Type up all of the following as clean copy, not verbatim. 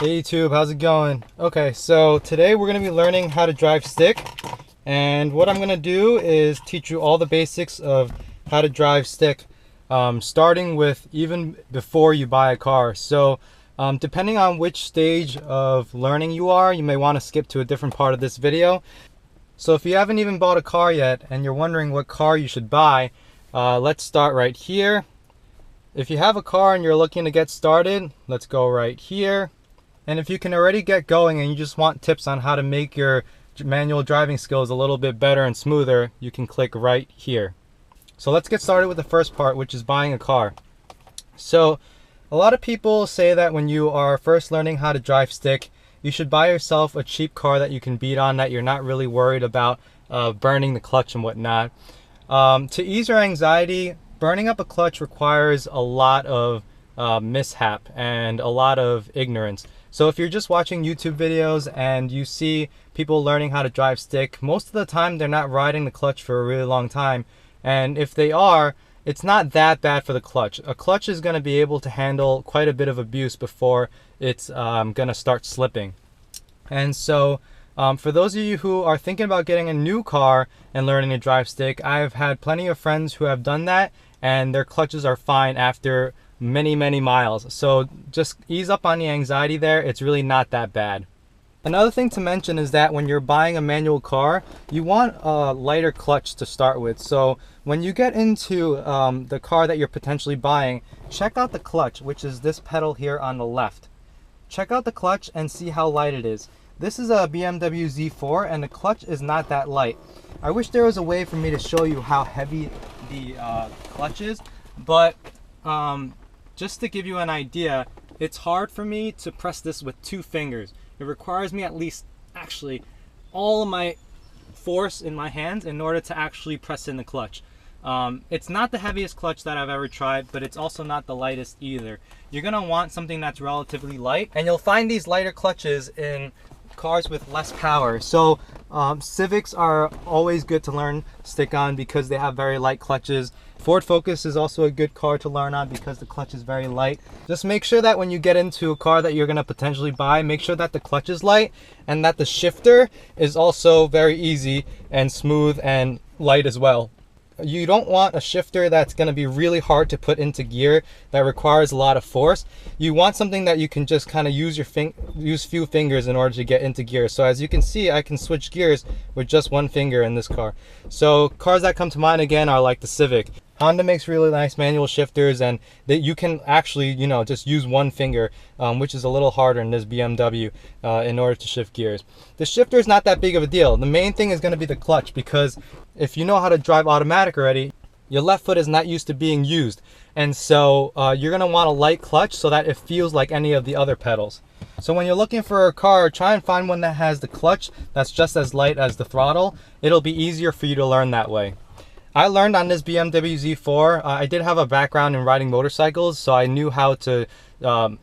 Hey YouTube, how's it going? Okay, so today we're going to be learning how to drive stick, and what I'm going to do is teach you all the basics of how to drive stick, starting with even before you buy a car. So depending on which stage of learning you are, you may want to skip to a different part of this video. So if you haven't even bought a car yet and you're wondering what car you should buy, let's start right here. If you have a car and you're looking to get started, let's go right here. And if you can already get going and you just want tips on how to make your manual driving skills a little bit better and smoother, you can click right here. So let's get started with the first part, which is buying a car. So a lot of people say that when you are first learning how to drive stick, you should buy yourself a cheap car that you can beat on, that you're not really worried about burning the clutch and whatnot. To ease your anxiety, burning up a clutch requires a lot of mishap and a lot of ignorance. So if you're just watching YouTube videos and you see people learning how to drive stick, most of the time they're not riding the clutch for a really long time. And if they are, it's not that bad for the clutch. A clutch is going to be able to handle quite a bit of abuse before it's going to start slipping. And so for those of you who are thinking about getting a new car and learning to drive stick, I've had plenty of friends who have done that and their clutches are fine after many miles. So just ease up on the anxiety there. It's really not that bad. Another thing to mention is that when you're buying a manual car, you want a lighter clutch to start with. So when you get into the car that you're potentially buying, check out the clutch, which is this pedal here on the left. Check out the clutch and see how light it is. This is a BMW Z4 and the clutch is not that light. I wish there was a way for me to show you how heavy the clutch is, but just to give you an idea, it's hard for me to press this with 2 fingers. It requires me at least actually all of my force in my hands in order to actually press in the clutch. It's not the heaviest clutch that I've ever tried, but it's also not the lightest either. You're gonna want something that's relatively light, and you'll find these lighter clutches in cars with less power. So Civics are always good to learn stick on because they have very light clutches. Ford Focus is also a good car to learn on because the clutch is very light. Just make sure that when you get into a car that you're going to potentially buy, make sure that the clutch is light and that the shifter is also very easy and smooth and light as well. You don't want a shifter that's going to be really hard to put into gear, that requires a lot of force. You want something that you can just kind of use few fingers in order to get into gear. So as you can see, I can switch gears with just 1 finger in this car. So cars that come to mind again are like the Civic. Honda makes really nice manual shifters, and that you can actually, you know, just use 1 finger, which is a little harder in this BMW in order to shift gears. The shifter is not that big of a deal. The main thing is going to be the clutch, because if you know how to drive automatic already, your left foot is not used to being used. And so you're going to want a light clutch so that it feels like any of the other pedals. So when you're looking for a car, try and find one that has the clutch that's just as light as the throttle. It'll be easier for you to learn that way. I learned on this BMW Z4. I did have a background in riding motorcycles, so I knew how to,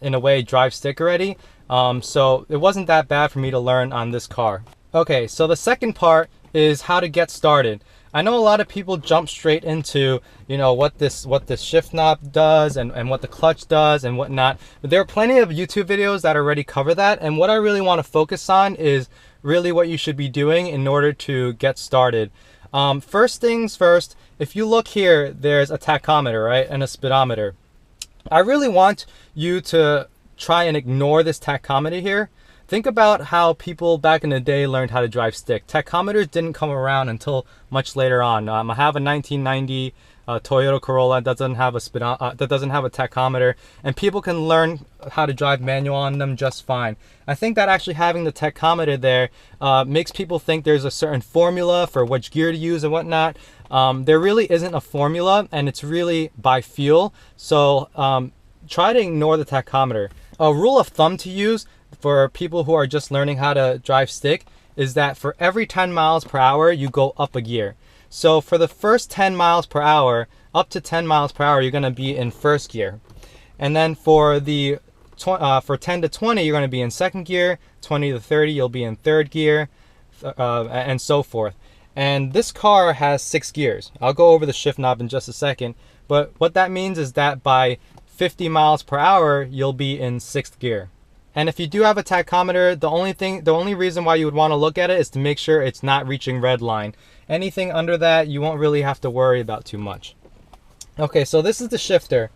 in a way, drive stick already. So it wasn't that bad for me to learn on this car. Okay, so the second part is how to get started. I know a lot of people jump straight into, you know, what this shift knob does and what the clutch does and whatnot. But there are plenty of YouTube videos that already cover that. And what I really want to focus on is really what you should be doing in order to get started. First things first, if you look here, there's a tachometer, right? And a speedometer. I really want you to try and ignore this tachometer here. Think about how people back in the day learned how to drive stick. Tachometers didn't come around until much later on. I have a 1990 Toyota Corolla that doesn't have a tachometer, and people can learn how to drive manual on them just fine. I think that actually having the tachometer there makes people think there's a certain formula for which gear to use and whatnot. There really isn't a formula, and it's really by feel. So try to ignore the tachometer. A rule of thumb to use for people who are just learning how to drive stick is that for every 10 miles per hour, you go up a gear. So for the first 10 miles per hour, up to 10 miles per hour, you're going to be in first gear. And then for 10 to 20, you're going to be in second gear. 20 to 30, you'll be in third gear, and so forth. And this car has 6 gears. I'll go over the shift knob in just a second. But what that means is that by 50 miles per hour, you'll be in 6th gear. And if you do have a tachometer, the only reason why you would want to look at it is to make sure it's not reaching red line. Anything under that, you won't really have to worry about too much. Okay, so this is the shifter.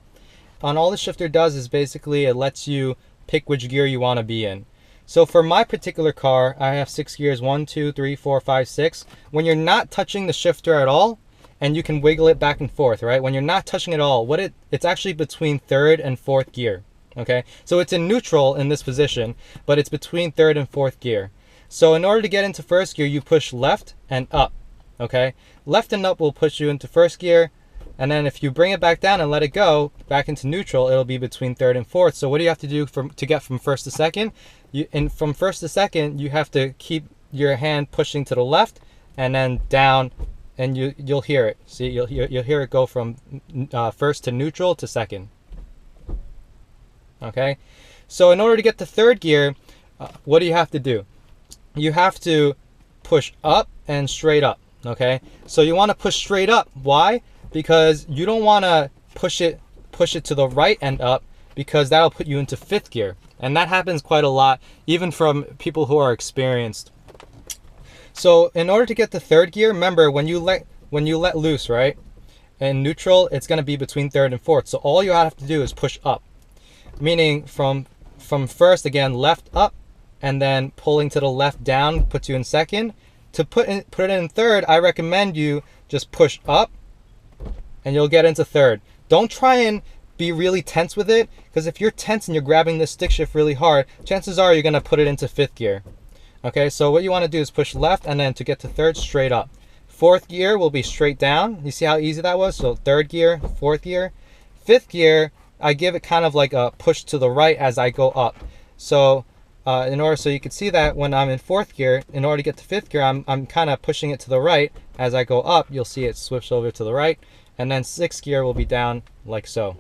And all the shifter does is basically it lets you pick which gear you want to be in. So for my particular car, I have 6 gears, 1, 2, 3, 4, 5, 6. When you're not touching the shifter at all, and you can wiggle it back and forth, right? When you're not touching it at all, it's actually between 3rd and 4th gear. Okay, so it's in neutral in this position, but it's between 3rd and 4th gear. So in order to get into 1st gear, you push left and up. Okay, left and up will push you into 1st gear, and then if you bring it back down and let it go back into neutral, it'll be between 3rd and 4th. So what do you have to do to get from 1st to 2nd? From 1st to 2nd, you have to keep your hand pushing to the left and then down, and you'll hear it. See, you'll hear it go from 1st to neutral to 2nd. Okay, so in order to get to 3rd gear, what do you have to do? You have to push up and straight up. Okay, so you want to push straight up. Why? Because you don't want to push it to the right and up, because that'll put you into 5th gear, and that happens quite a lot, even from people who are experienced. So in order to get to 3rd gear, remember when you let loose, right, in neutral, it's going to be between 3rd and 4th. So all you have to do is push up. Meaning from 1st, again, left up, and then pulling to the left down puts you in 2nd. To put it in 3rd, I recommend you just push up and you'll get into 3rd. Don't try and be really tense with it, because if you're tense and you're grabbing this stick shift really hard, chances are you're going to put it into 5th gear. Okay, so what you want to do is push left, and then to get to 3rd, straight up. 4th gear will be straight down. You see how easy that was? So 3rd gear, 4th gear. 5th gear, I give it kind of like a push to the right as I go up. So so you can see that when I'm in 4th gear, in order to get to 5th gear, I'm kind of pushing it to the right. As I go up, you'll see it switch over to the right, and then 6th gear will be down like so.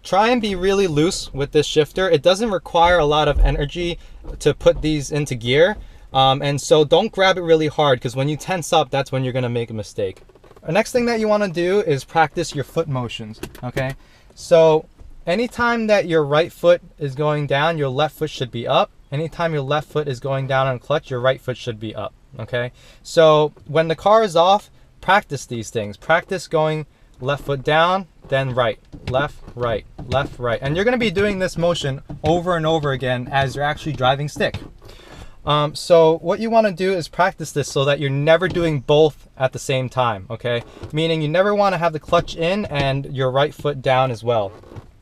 Try and be really loose with this shifter. It doesn't require a lot of energy to put these into gear, and so don't grab it really hard, because when you tense up, that's when you're going to make a mistake. The next thing that you want to do is practice your foot motions. Okay, so anytime that your right foot is going down, your left foot should be up. Anytime your left foot is going down on clutch, your right foot should be up. Okay, so when the car is off, practice these things. Practice going left foot down, then right, left, right, left, right. And you're going to be doing this motion over and over again as you're actually driving stick. So what you want to do is practice this so that you're never doing both at the same time, okay? Meaning you never want to have the clutch in and your right foot down as well.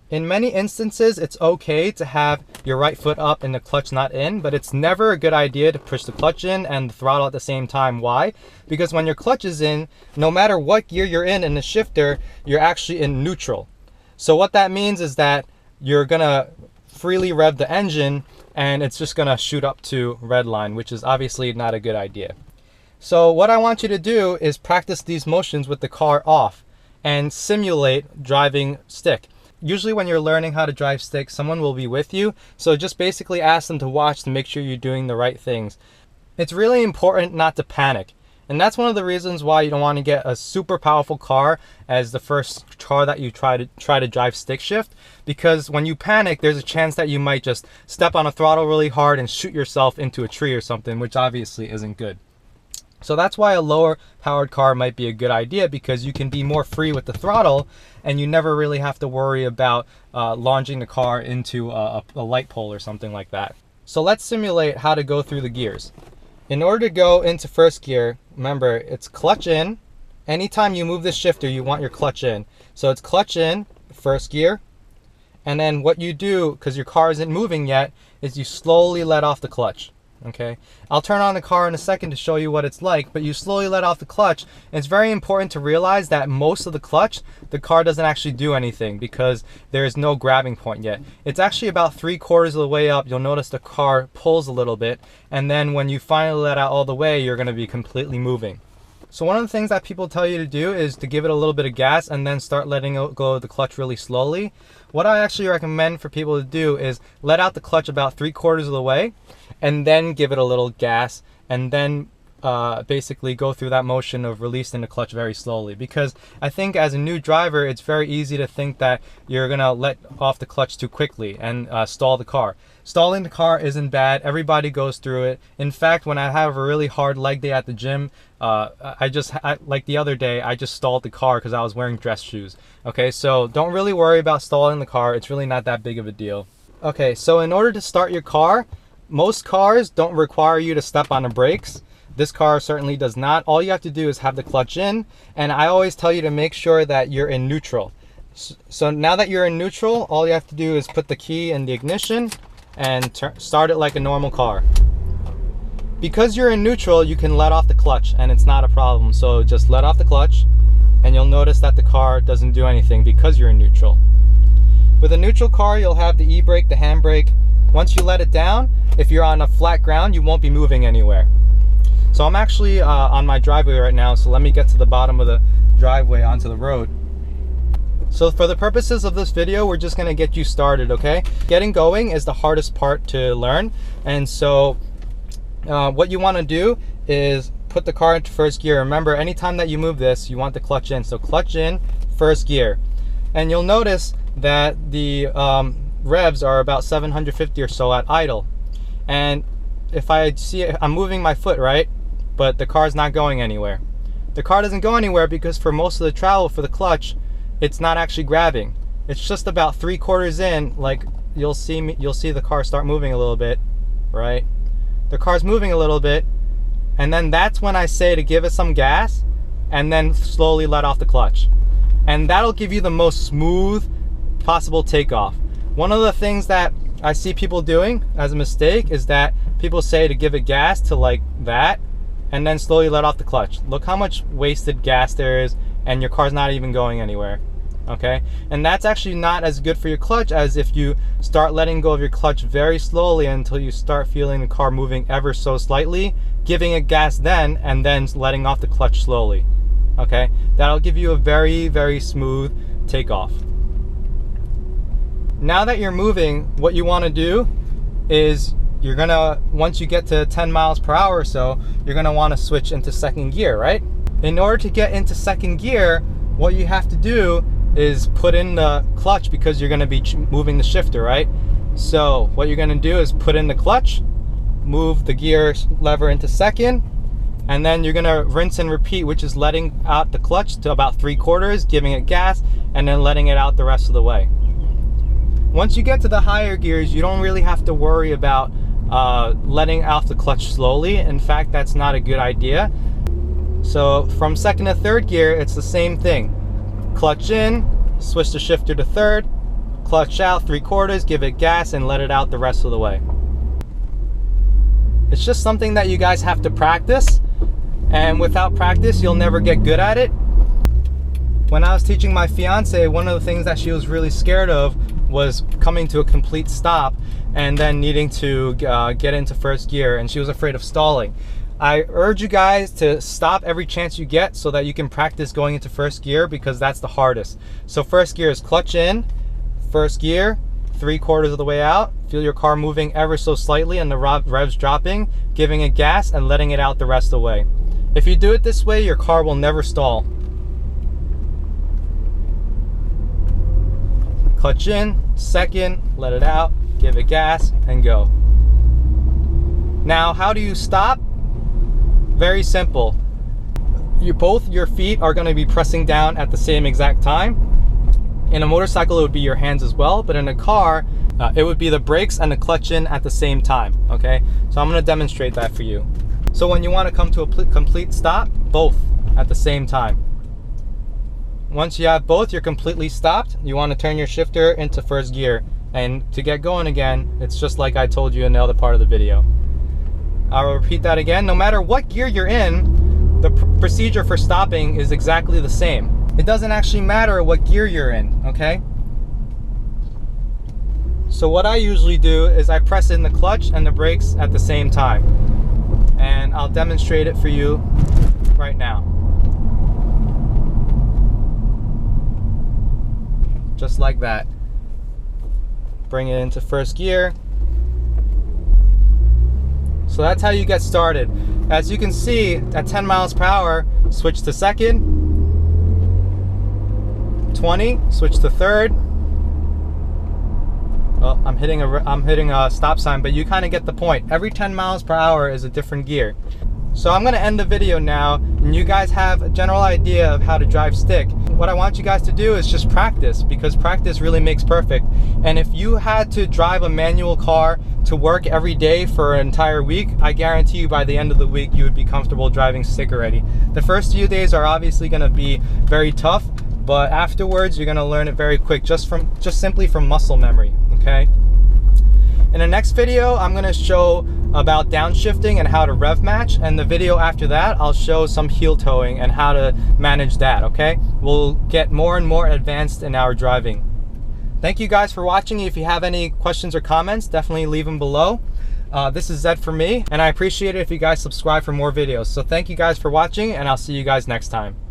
In many instances, it's okay to have your right foot up and the clutch not in, but it's never a good idea to push the clutch in and the throttle at the same time. Why? Because when your clutch is in, no matter what gear you're in the shifter, you're actually in neutral. So what that means is that you're gonna freely rev the engine and it's just gonna shoot up to red line, which is obviously not a good idea. So what I want you to do is practice these motions with the car off and simulate driving stick. Usually when you're learning how to drive stick, someone will be with you. So just basically ask them to watch to make sure you're doing the right things. It's really important not to panic. And that's one of the reasons why you don't want to get a super powerful car as the first car that you try to drive stick shift. Because when you panic, there's a chance that you might just step on a throttle really hard and shoot yourself into a tree or something, which obviously isn't good. So that's why a lower powered car might be a good idea, because you can be more free with the throttle and you never really have to worry about launching the car into a light pole or something like that. So let's simulate how to go through the gears. In order to go into first gear, remember it's clutch in. Anytime you move this shifter, you want your clutch in. So it's clutch in, first gear. And then what you do, because your car isn't moving yet, is you slowly let off the clutch. Okay, I'll turn on the car in a second to show you what it's like, but you slowly let off the clutch. And it's very important to realize that most of the clutch, the car doesn't actually do anything because there is no grabbing point yet. It's actually about 3/4 of the way up. You'll notice the car pulls a little bit, and then when you finally let out all the way, you're going to be completely moving. So one of the things that people tell you to do is to give it a little bit of gas and then start letting go of the clutch really slowly. What I actually recommend for people to do is let out the clutch about 3/4 of the way and then give it a little gas and then basically go through that motion of releasing the clutch very slowly, because I think as a new driver it's very easy to think that you're gonna let off the clutch too quickly and stall the car. Stalling the car isn't bad. Everybody goes through it. In fact, when I have a really hard leg day at the gym, like the other day, I just stalled the car because I was wearing dress shoes. Okay, so don't really worry about stalling the car. It's really not that big of a deal. Okay, so in order to start your car, most cars don't require you to step on the brakes. This car certainly does not. All you have to do is have the clutch in, and I always tell you to make sure that you're in neutral. So now that you're in neutral, all you have to do is put the key in the ignition and start it like a normal car. Because you're in neutral, you can let off the clutch and it's not a problem. So just let off the clutch and you'll notice that the car doesn't do anything because you're in neutral. With a neutral car, you'll have the e-brake, the handbrake. Once you let it down, if you're on a flat ground, you won't be moving anywhere. So I'm actually on my driveway right now, so let me get to the bottom of the driveway onto the road. So for the purposes of this video, we're just gonna get you started, okay? Getting going is the hardest part to learn, and so what you wanna do is put the car into first gear. Remember, anytime that you move this, you want the clutch in. So clutch in, first gear. And you'll notice that the revs are about 750 or so at idle. And if I see it, I'm moving my foot, right? But the car's not going anywhere. The car doesn't go anywhere because for most of the travel for the clutch, it's not actually grabbing. It's just about 3/4 in, like you'll see the car start moving a little bit, right? The car's moving a little bit, and then that's when I say to give it some gas and then slowly let off the clutch. And that'll give you the most smooth possible takeoff. One of the things that I see people doing as a mistake is that people say to give it gas to like that and then slowly let off the clutch. Look how much wasted gas there is, and your car's not even going anywhere, okay? And that's actually not as good for your clutch as if you start letting go of your clutch very slowly until you start feeling the car moving ever so slightly, giving it gas then, and then letting off the clutch slowly, okay? That'll give you a very, very smooth takeoff. Now that you're moving, what you wanna do is you're gonna, once you get to 10 miles per hour or so, you're gonna wanna switch into second gear, right? In order to get into second gear, what you have to do is put in the clutch because you're gonna be moving the shifter, right? So what you're gonna do is put in the clutch, move the gear lever into second, and then you're gonna rinse and repeat, which is letting out the clutch to about 3/4, giving it gas, and then letting it out the rest of the way. Once you get to the higher gears, you don't really have to worry about letting off the clutch slowly. In fact, that's not a good idea. So from second to third gear, it's the same thing. Clutch in, switch the shifter to third, clutch out 3/4, give it gas, and let it out the rest of the way. It's just something that you guys have to practice, and without practice, you'll never get good at it. When I was teaching my fiance, one of the things that she was really scared of was coming to a complete stop and then needing to get into first gear, and she was afraid of stalling. I urge you guys to stop every chance you get so that you can practice going into first gear, because that's the hardest. So first gear is clutch in, first gear, 3/4 of the way out, feel your car moving ever so slightly and the revs dropping, giving it gas and letting it out the rest of the way. If you do it this way, your car will never stall. Clutch in, second, let it out, give it gas, and go. Now, how do you stop? Very simple. Both your feet are going to be pressing down at the same exact time. In a motorcycle, it would be your hands as well, but in a car, it would be the brakes and the clutch in at the same time, okay? So I'm going to demonstrate that for you. So when you want to come to a complete stop, both at the same time. Once you have both, you're completely stopped. You want to turn your shifter into first gear. And to get going again, it's just like I told you in the other part of the video. I'll repeat that again. No matter what gear you're in, the procedure for stopping is exactly the same. It doesn't actually matter what gear you're in, okay? So what I usually do is I press in the clutch and the brakes at the same time. And I'll demonstrate it for you right now. Just like that. Bring it into first gear. So that's how you get started. as you can see, at 10 miles per hour, switch to second, 20, switch to third. Well, I'm hitting a stop sign, but you kind of get the point. Every 10 miles per hour is a different gear. So I'm gonna end the video now, and you guys have a general idea of how to drive stick. What I want you guys to do is just practice, because practice really makes perfect. And if you had to drive a manual car to work every day for an entire week, I guarantee you by the end of the week, you would be comfortable driving stick already. The first few days are obviously gonna be very tough, but afterwards, you're gonna learn it very quick, just simply from muscle memory, okay? In the next video, I'm gonna show about downshifting and how to rev match, and the video after that, I'll show some heel towing and how to manage that, okay? We'll get more and more advanced in our driving. Thank you guys for watching. If you have any questions or comments, definitely leave them below. This is Zed for me, and I appreciate it if you guys subscribe for more videos. So thank you guys for watching, and I'll see you guys next time.